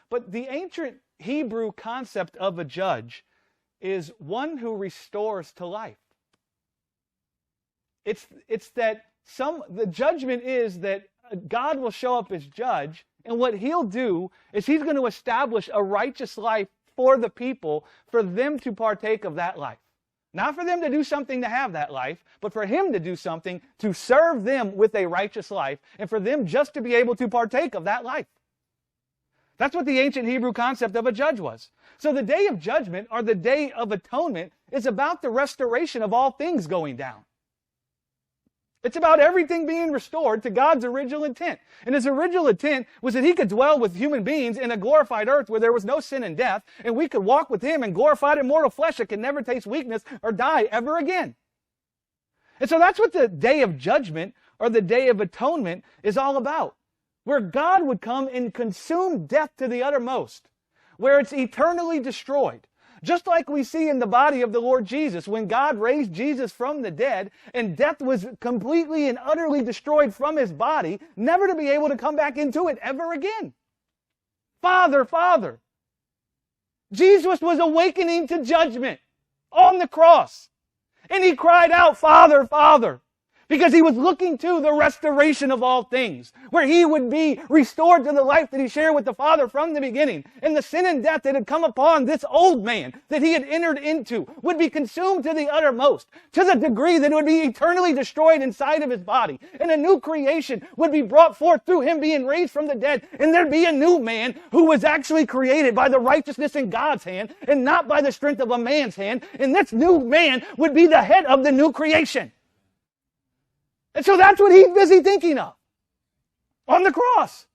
But the ancient Hebrew concept of a judge is one who restores to life. It's that the judgment is that God will show up as judge, and what he'll do is he's going to establish a righteous life for the people, for them to partake of that life. Not for them to do something to have that life, but for him to do something to serve them with a righteous life, and for them just to be able to partake of that life. That's what the ancient Hebrew concept of a judge was. So the Day of Judgment, or the Day of Atonement, is about the restoration of all things going down. It's about everything being restored to God's original intent. And his original intent was that he could dwell with human beings in a glorified earth where there was no sin and death, and we could walk with him in glorified immortal flesh that can never taste weakness or die ever again. And so that's what the Day of Judgment, or the Day of Atonement, is all about. Where God would come and consume death to the uttermost, where it's eternally destroyed. Just like we see in the body of the Lord Jesus, when God raised Jesus from the dead, and death was completely and utterly destroyed from his body, never to be able to come back into it ever again. Father, Father. Jesus was awakening to judgment on the cross. And he cried out, Father, Father. Because he was looking to the restoration of all things, where he would be restored to the life that he shared with the Father from the beginning. And the sin and death that had come upon this old man that he had entered into would be consumed to the uttermost, to the degree that it would be eternally destroyed inside of his body. And a new creation would be brought forth through him being raised from the dead. And there'd be a new man who was actually created by the righteousness in God's hand and not by the strength of a man's hand. And this new man would be the head of the new creation. And so that's what he's busy thinking of on the cross.